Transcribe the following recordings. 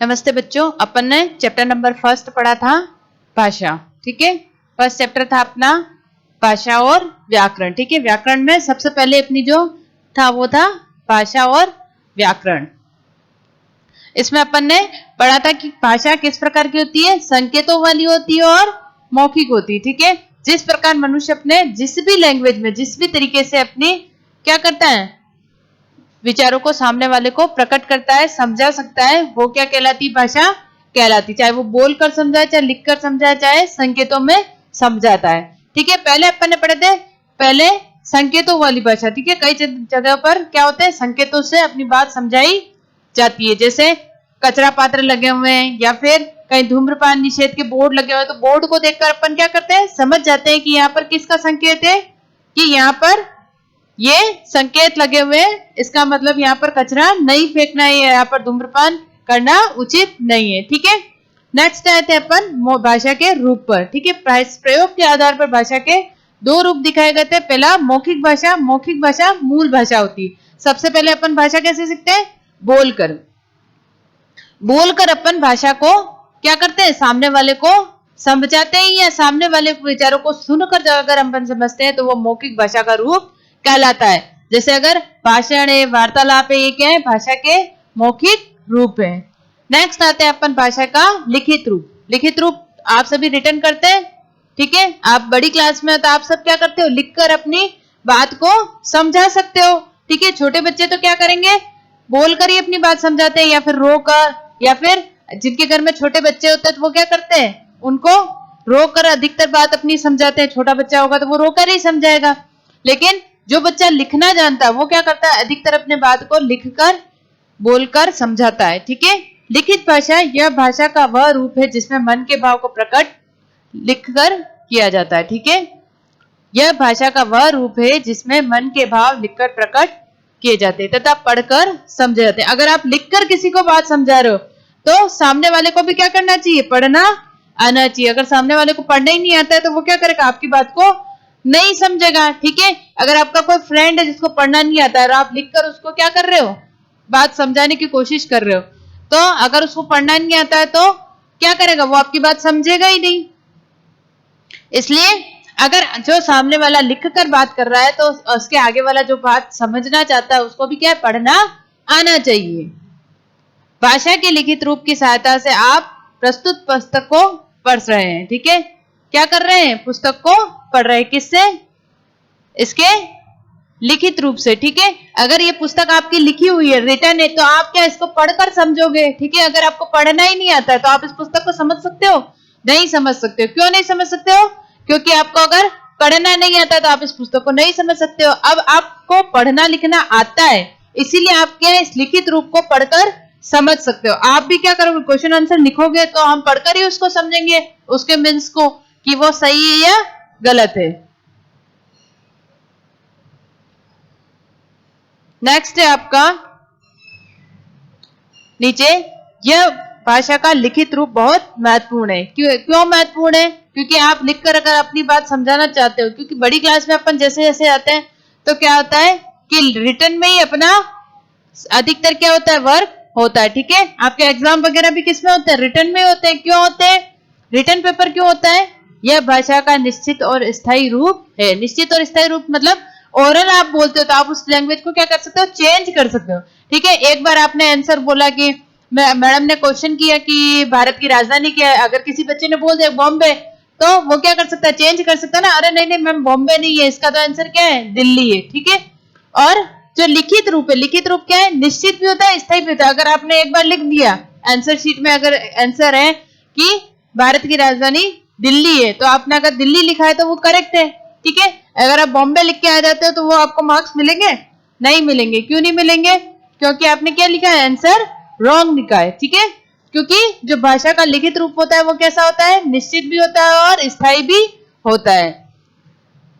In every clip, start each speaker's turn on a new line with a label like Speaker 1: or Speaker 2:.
Speaker 1: नमस्ते बच्चों, अपन ने चैप्टर नंबर फर्स्ट पढ़ा था भाषा। ठीक है, फर्स्ट चैप्टर था अपना भाषा और व्याकरण। ठीक है, व्याकरण में सबसे पहले अपनी जो था वो था भाषा और व्याकरण। इसमें अपन ने पढ़ा था कि भाषा किस प्रकार की होती है, संकेतों वाली होती है और मौखिक होती है। ठीक है, जिस प्रकार मनुष्य अपने जिस भी लैंग्वेज में जिस भी तरीके से अपनी क्या करता है, विचारों को सामने वाले को प्रकट करता है, समझा सकता है, वो क्या कहलाती, भाषा कहलाती। चाहे वो बोलकर समझाए, चाहे लिखकर समझाए, चाहे संकेतों में समझाता है। ठीक है, पहले अपन ने पढ़े थे पहले संकेतों वाली भाषा। ठीक है, कई जगह पर क्या होते हैं, संकेतों से अपनी बात समझाई जाती है। जैसे कचरा पात्र लगे हुए हैं या फिर कहीं धूम्रपान निषेध के बोर्ड लगे हुए हैं, तो बोर्ड को देखकर अपन क्या करते हैं, समझ जाते हैं कि यहाँ पर किसका संकेत है, कि यहाँ पर ये संकेत लगे हुए हैं, इसका मतलब यहाँ पर कचरा नहीं फेंकना है, यहाँ पर धूम्रपान करना उचित नहीं है। ठीक है, नेक्स्ट आते हैं अपन भाषा के रूप पर। ठीक है, प्रयोग के आधार पर भाषा के दो रूप दिखाए गए थे। पहला मौखिक भाषा। मौखिक भाषा मूल भाषा होती है। सबसे पहले अपन भाषा कैसे सीखते हैं, बोलकर। बोलकर अपन भाषा को क्या करते हैं, सामने वाले को समझाते हैं, या सामने वाले विचारों को सुनकर अगर अपन समझते हैं तो वो मौखिक भाषा का रूप कहलाता है। जैसे अगर भाषण है, वार्तालाप है, ये क्या है, भाषा के मौखिक रूप है। नेक्स्ट आते हैं अपन भाषा का लिखित रूप। लिखित रूप आप सभी रिटर्न करते हैं। ठीक है, आप बड़ी क्लास में हो तो आप सब क्या करते हो, लिखकर अपनी बात को समझा सकते हो। ठीक है, छोटे बच्चे तो क्या करेंगे, बोलकर ही अपनी बात समझाते हैं, या फिर रोकर, या फिर जिनके घर में छोटे बच्चे होते हैं तो वो क्या करते हैं, उनको रोकर अधिकतर बात अपनी समझाते हैं। छोटा बच्चा होगा तो वो रोकर ही समझाएगा। लेकिन जो बच्चा लिखना जानता है वो क्या करता है, अधिकतर अपने बात को लिखकर बोलकर समझाता है। ठीक है, लिखित भाषा यह भाषा का वह रूप है जिसमें मन के भाव को प्रकट लिखकर किया जाता है। ठीक है, यह भाषा का वह रूप है जिसमें मन के भाव लिखकर प्रकट किए जाते हैं तथा पढ़कर समझे जाते हैं। अगर आप लिखकर किसी को बात समझा रहे हो तो सामने वाले को भी क्या करना चाहिए, पढ़ना आना चाहिए। अगर सामने वाले को पढ़ना ही नहीं आता है तो वो क्या करेगा, आपकी बात को नहीं समझेगा। ठीक है, अगर आपका कोई फ्रेंड है जिसको पढ़ना नहीं आता है और आप लिखकर उसको क्या कर रहे हो, बात समझाने की कोशिश कर रहे हो, तो अगर उसको पढ़ना नहीं आता है तो क्या करेगा, वो आपकी बात समझेगा ही नहीं। इसलिए अगर जो सामने वाला लिखकर बात कर रहा है तो उसके आगे वाला जो बात समझना चाहता है उसको भी क्या है, पढ़ना आना चाहिए। भाषा के लिखित रूप की सहायता से आप प्रस्तुत पुस्तक को पढ़ रहे हैं। ठीक है, क्या कर रहे हैं, पुस्तक को पढ़ रहे हैं। किससे, इसके लिखित रूप से। ठीक है, अगर ये पुस्तक आपकी लिखी हुई है, रिटन है, तो आप क्या इसको पढ़कर समझोगे। ठीक है, अगर आपको पढ़ना ही नहीं आता है तो आप इस पुस्तक को समझ सकते हो, नहीं समझ सकते हो। क्यों नहीं समझ सकते हो, क्योंकि आपको अगर पढ़ना नहीं आता तो आप इस पुस्तक को नहीं समझ सकते हो। अब आपको पढ़ना लिखना आता है, इसीलिए आप क्या इस लिखित रूप को पढ़कर समझ सकते हो। आप भी क्या करोगे, क्वेश्चन आंसर लिखोगे तो हम पढ़कर ही उसको समझेंगे, उसके मीन्स को, कि वो सही है या गलत है। नेक्स्ट है आपका नीचे, यह भाषा का लिखित रूप बहुत महत्वपूर्ण है। क्यों महत्वपूर्ण है, क्योंकि आप लिखकर अगर अपनी बात समझाना चाहते हो, क्योंकि बड़ी क्लास में अपन जैसे जैसे आते हैं तो क्या होता है कि रिटन में ही अपना अधिकतर क्या होता है, वर्क होता है। ठीक है, आपके एग्जाम वगैरह भी किसमें होते हैं, रिटन में होते हैं। क्यों होते हैं, रिटन पेपर क्यों होता है, यह भाषा का निश्चित और स्थायी रूप है। निश्चित और स्थायी रूप मतलब ओरल आप बोलते हो तो आप उस लैंग्वेज को क्या कर सकते हो, चेंज कर सकते हो। ठीक है, एक बार आपने आंसर बोला कि मैडम ने क्वेश्चन किया कि भारत की राजधानी क्या है, अगर किसी बच्चे ने बोल दिया बॉम्बे, तो वो क्या कर सकता है, चेंज कर सकता है ना, अरे नहीं नहीं मैम बॉम्बे नहीं है, इसका तो आंसर क्या है, दिल्ली है। ठीक है, और जो लिखित रूप है, लिखित रूप क्या है, निश्चित भी होता है, स्थायी भी होता है। अगर आपने एक बार लिख दिया आंसर शीट में, अगर आंसर है कि भारत की राजधानी दिल्ली है, तो आपने अगर दिल्ली लिखा है तो वो करेक्ट है। ठीक है, अगर आप बॉम्बे लिख के आ जाते हो तो वो आपको मार्क्स मिलेंगे, नहीं मिलेंगे। क्यों नहीं मिलेंगे, क्योंकि आपने क्या लिखा है, आंसर रॉन्ग लिखा है। ठीक है, क्योंकि जो भाषा का लिखित रूप होता है वो कैसा होता है, निश्चित भी होता है और स्थायी भी होता है।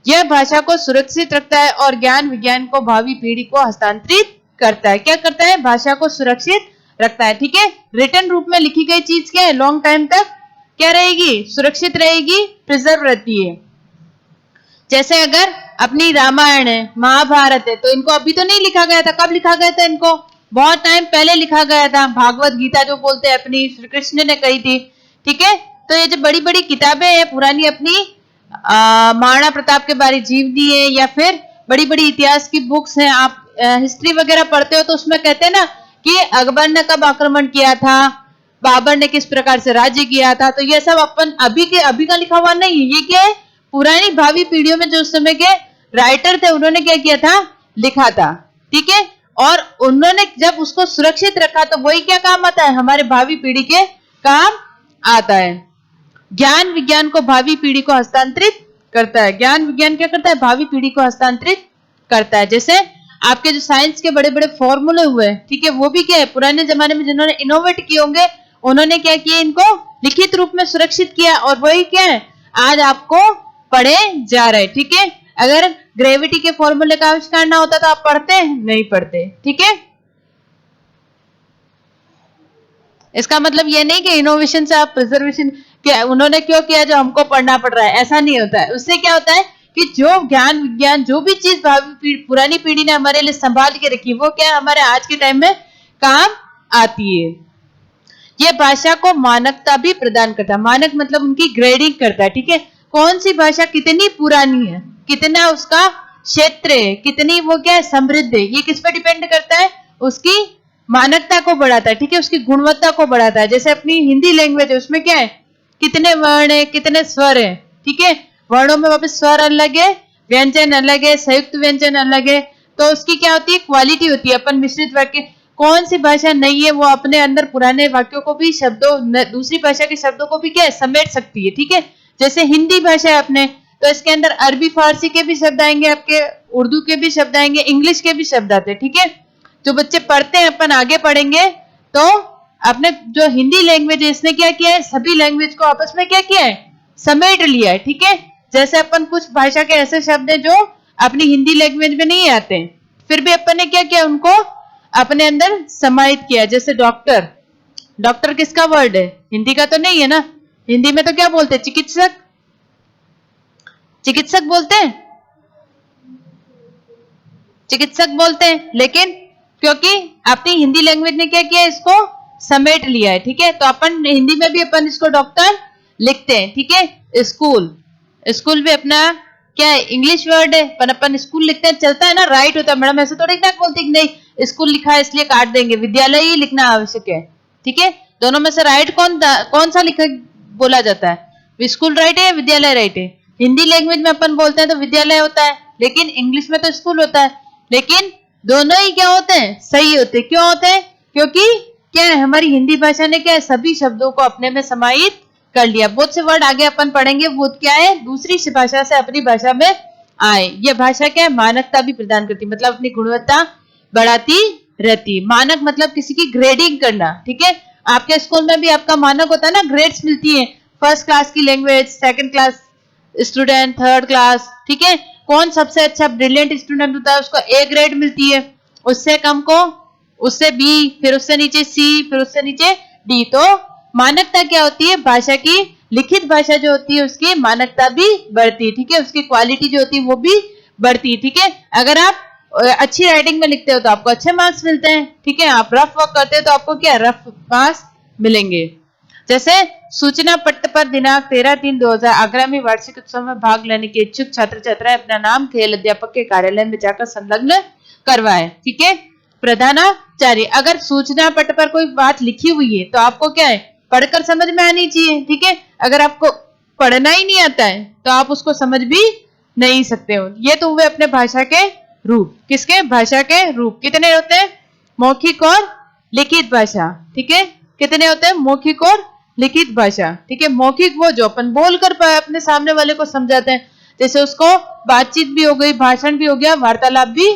Speaker 1: यह भाषा को सुरक्षित रखता है और ज्ञान विज्ञान को भावी पीढ़ी को हस्तांतरित करता है। क्या करता है, भाषा को सुरक्षित रखता है। ठीक है, रिटन रूप में लिखी गई चीज क्या है, लॉन्ग टाइम तक क्या रहेगी, सुरक्षित रहेगी, प्रिजर्व रहती है। जैसे अगर अपनी रामायण है, महाभारत है, तो इनको अभी तो नहीं लिखा गया था, कब लिखा गया था इनको, बहुत टाइम पहले लिखा गया था। भागवत गीता जो बोलते हैं अपनी श्री कृष्ण ने कही थी, ठीक है। तो ये जो बड़ी बड़ी किताबें हैं पुरानी अपनी महाराणा प्रताप के बारे जीवनी है, या फिर बड़ी बड़ी इतिहास की बुक्स हैं, आप हिस्ट्री वगैरह पढ़ते हो तो उसमें कहते हैं ना कि अकबर ने कब आक्रमण किया था, बाबर ने किस प्रकार से राज्य किया था। तो ये सब अपन अभी का लिखा हुआ नहीं है, ये क्या है, पुरानी भावी पीढ़ियों में जो उस समय के राइटर थे उन्होंने क्या किया था, लिखा था, ठीक है। और उन्होंने जब उसको सुरक्षित रखा तो वही क्या काम आता है, हमारे भावी पीढ़ी के काम आता है। ज्ञान विज्ञान को भावी पीढ़ी को हस्तांतरित करता है। ज्ञान विज्ञान क्या करता है, भावी पीढ़ी को हस्तांतरित करता है। जैसे आपके जो साइंस के बड़े बड़े फॉर्मूले हुए, ठीक है, वो भी क्या है, पुराने जमाने में जिन्होंने इनोवेट किए होंगे उन्होंने क्या किया, इनको लिखित रूप में सुरक्षित किया, और वही क्या है आज आपको पढ़े जा रहे, ठीक है। अगर ग्रेविटी के फॉर्मूले का आविष्कार ना होता तो आप पढ़ते नहीं पढ़ते, ठीक है। इसका मतलब ये नहीं कि इनोवेशन से आप प्रिजर्वेशन क्या उन्होंने क्यों किया जो हमको पढ़ना पड़ रहा है, ऐसा नहीं होता है। उससे क्या होता है कि जो ज्ञान विज्ञान जो भी चीज पुरानी पीढ़ी ने हमारे लिए संभाल के रखी वो क्या हमारे आज के टाइम में काम आती है। ये भाषा को मानकता भी प्रदान करता है। मानक मतलब उनकी ग्रेडिंग करता है, ठीक है। कौन सी भाषा कितनी पुरानी है, कितना उसका क्षेत्र है, कितनी वो क्या है समृद्ध है, ये किस पर डिपेंड करता है, उसकी मानकता को बढ़ाता है, ठीक है, उसकी गुणवत्ता को बढ़ाता है। जैसे अपनी हिंदी लैंग्वेज है उसमें क्या है, कितने वर्ण है, कितने स्वर है, ठीक है। वर्णों में वापस स्वर अलग है, व्यंजन अलग है, संयुक्त व्यंजन अलग है, तो उसकी क्या होती है, क्वालिटी होती है। अपन मिश्रित वाक्य, कौन सी भाषा नहीं है वो अपने अंदर पुराने वाक्यों को भी शब्दों दूसरी भाषा के शब्दों को भी क्या है समेट सकती है, ठीक है। जैसे हिंदी भाषा है अपने, तो इसके अंदर अरबी फारसी के भी शब्द आएंगे, आपके उर्दू के भी शब्द आएंगे, इंग्लिश के भी शब्द आते हैं, ठीक है। जो बच्चे पढ़ते हैं अपन आगे पढ़ेंगे तो अपने जो हिंदी लैंग्वेज है इसने क्या किया है, सभी लैंग्वेज को आपस में क्या किया है, समेट लिया है, ठीक है। जैसे अपन कुछ भाषा के ऐसे शब्द हैं जो अपनी हिंदी लैंग्वेज में नहीं आते, फिर भी अपन ने क्या किया, उनको अपने अंदर समाहित किया। जैसे डॉक्टर, डॉक्टर किसका वर्ड है, हिंदी का तो नहीं है ना। हिंदी में तो क्या बोलते हैं, चिकित्सक, चिकित्सक बोलते हैं, चिकित्सक बोलते हैं, लेकिन क्योंकि अपनी हिंदी लैंग्वेज ने क्या किया, इसको समेट लिया है, ठीक है। तो अपन हिंदी में भी अपन इसको डॉक्टर लिखते हैं, ठीक है। स्कूल, स्कूल भी अपना क्या है, इंग्लिश वर्ड है, पर अपन स्कूल लिखते हैं, चलता है ना, राइट होता है। मैडम ऐसे थोड़ी ना बोलती कि नहीं स्कूल लिखा है इसलिए काट देंगे, विद्यालय ही लिखना आवश्यक है, ठीक है। दोनों में से राइट कौन सा लिखा बोला जाता है, स्कूल राइट है या विद्यालय राइट है। हिंदी लैंग्वेज में अपन बोलते हैं तो विद्यालय होता है, लेकिन इंग्लिश में तो स्कूल होता है। लेकिन दोनों ही क्या होते हैं, सही होते हैं। क्यों होते हैं, क्योंकि क्या है, हमारी हिंदी भाषा ने क्या है, सभी शब्दों को अपने में समाहित कर लिया। बहुत से वर्ड आगे अपन पढ़ेंगे वो क्या है, दूसरी भाषा से अपनी भाषा में आए। यह भाषा क्या है, मानकता भी प्रदान करती, मतलब अपनी गुणवत्ता बढ़ाती रहती। मानक मतलब किसी की ग्रेडिंग करना, ठीक है। आपके स्कूल में भी आपका मानक होता है ना, ग्रेड्स मिलती है, फर्स्ट क्लास की language, second class student, third class, ठीक है। कौन सबसे अच्छा ब्रिलियंट स्टूडेंट होता है उसको ए ग्रेड मिलती है, उससे कम को उससे बी, फिर उससे नीचे सी, फिर उससे नीचे डी। तो मानकता क्या होती है, भाषा की लिखित भाषा जो होती है उसकी मानकता भी बढ़ती है, ठीक है। उसकी क्वालिटी जो होती है वो भी बढ़ती है, ठीक है। अगर आप अच्छी राइटिंग में लिखते हो तो आपको अच्छे मार्क्स मिलते हैं, ठीक है। आप रफ वर्क करते हो तो आपको क्या रफ मार्क्स मिलेंगे। जैसे सूचना पट्ट पर दिनांक 13/3/2000 आगरा में वार्षिक उत्सव में भाग लेने के इच्छुक छात्र छात्राएं अपना नाम खेल अध्यापक के कार्यालय में जाकर संलग्न करवाएं, ठीक है। प्रधानाचार्य, अगर सूचना पट्ट पर कोई बात लिखी हुई है तो आपको क्या है, पढ़कर समझ में आनी चाहिए, ठीक है। अगर आपको पढ़ना ही नहीं आता है तो आप उसको समझ भी नहीं सकते हो। ये तो हुए अपने भाषा के रूप, किसके, भाषा के रूप। कितने होते हैं, मौखिक और लिखित भाषा, ठीक है। कितने होते हैं, मौखिक और लिखित भाषा, ठीक है। मौखिक वो जो अपन बोल कर अपने सामने वाले को समझाते हैं, जैसे उसको बातचीत भी हो गई, भाषण भी हो गया, वार्तालाप भी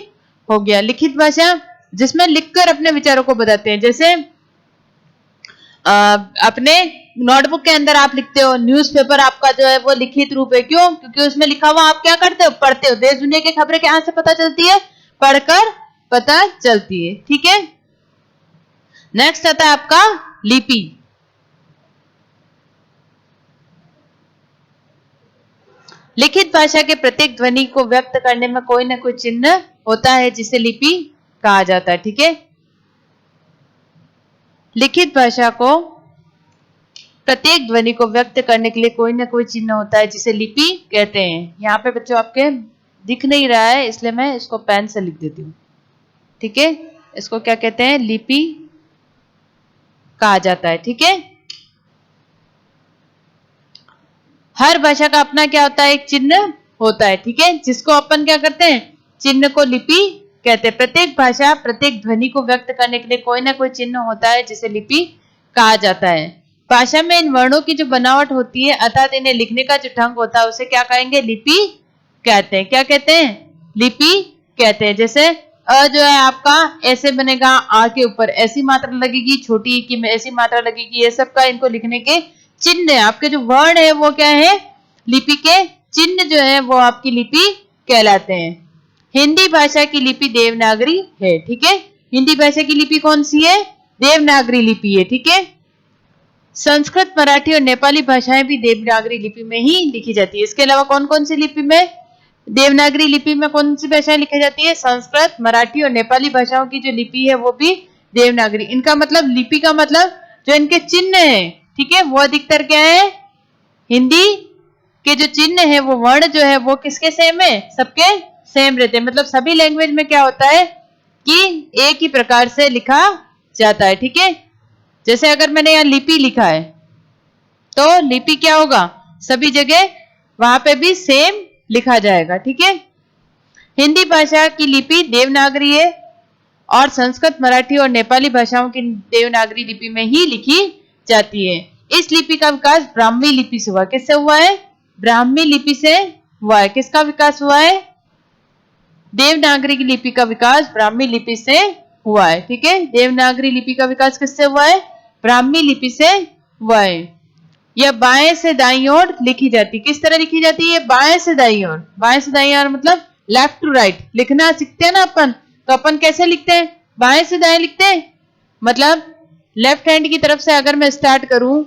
Speaker 1: हो गया। लिखित भाषा जिसमें लिखकर अपने विचारों को बताते हैं, जैसे अपने नोटबुक के अंदर आप लिखते हो, न्यूज़पेपर आपका जो है वो लिखित रूप है। क्यों, क्योंकि उसमें लिखा हुआ आप क्या करते हो, पढ़ते हो। देश दुनिया की खबरें कहां से पता चलती है, पढ़कर पता चलती है, ठीक है। नेक्स्ट आता है आपका लिपि। लिखित भाषा के प्रत्येक ध्वनि को व्यक्त करने में कोई ना कोई चिन्ह होता है जिसे लिपि कहा जाता है, ठीक है। लिखित भाषा को प्रत्येक ध्वनि को व्यक्त करने के लिए कोई ना कोई चिन्ह होता है जिसे लिपि कहते हैं। यहाँ पे बच्चों आपके दिख नहीं रहा है इसलिए मैं इसको पेन से लिख देती हूँ। ठीक है, इसको क्या कहते हैं? लिपि कहा जाता है। ठीक है, हर भाषा का अपना क्या होता है? एक चिन्ह होता है। ठीक है, जिसको अपन क्या करते हैं? चिन्ह को लिपि कहते हैं। प्रत्येक भाषा प्रत्येक ध्वनि को व्यक्त करने के लिए कोई ना कोई चिन्ह होता है जिसे लिपि कहा जाता है। भाषा में इन वर्णों की जो बनावट होती है अर्थात इन्हें लिखने का जो ढंग होता है उसे क्या कहेंगे? लिपि कहते हैं। क्या कहते हैं? लिपि कहते हैं। जैसे अ जो है आपका ऐसे बनेगा, आ के ऊपर ऐसी मात्रा लगेगी, छोटी की में ऐसी मात्रा लगेगी, ये सब का इनको लिखने के चिन्ह है। आपके जो वर्ण है वो क्या है? लिपि के चिन्ह जो है वो आपकी लिपि कहलाते हैं। हिंदी भाषा की लिपि देवनागरी है। ठीक है, हिंदी भाषा की लिपि कौन सी है? देवनागरी लिपि है। ठीक है, संस्कृत, मराठी और नेपाली भाषाएं भी देवनागरी लिपि में ही लिखी जाती है। इसके अलावा कौन कौन सी लिपि में? देवनागरी लिपि में कौन सी भाषाएं लिखी जाती है? संस्कृत, मराठी और नेपाली भाषाओं की जो लिपि है वो भी देवनागरी। इनका मतलब लिपि का मतलब जो इनके चिन्ह है, ठीक है, वो अधिकतर क्या है? हिंदी के जो चिन्ह है वो वर्ण जो है वो किसके सेम है? सबके सेम रहते हैं। मतलब सभी लैंग्वेज में क्या होता है कि एक ही प्रकार से लिखा जाता है। ठीक है, जैसे अगर मैंने यहाँ लिपि लिखा है तो लिपि क्या होगा? सभी जगह वहां पे भी सेम लिखा जाएगा। ठीक है, हिंदी भाषा की लिपि देवनागरी है और संस्कृत, मराठी और नेपाली भाषाओं की देवनागरी लिपि में ही लिखी जाती है। इस लिपि का विकास ब्राह्मी लिपि से हुआ। किससे हुआ है? ब्राह्मी लिपि से हुआ है। किसका विकास हुआ है? देवनागरी की लिपि का विकास ब्राह्मी लिपि से हुआ है। ठीक है, देवनागरी लिपि का विकास किससे हुआ है? ब्राह्मी लिपि से हुआ है। यह बाएं से दाईं ओर लिखी जाती। किस तरह लिखी जाती है? बाएं से दाईं ओर। बाएं से दाईं ओर मतलब लेफ्ट टू राइट लिखना सीखते हैं ना अपन, तो अपन कैसे लिखते हैं? बाएं से दाएं लिखते हैं। मतलब लेफ्ट हैंड की तरफ से अगर मैं स्टार्ट करूं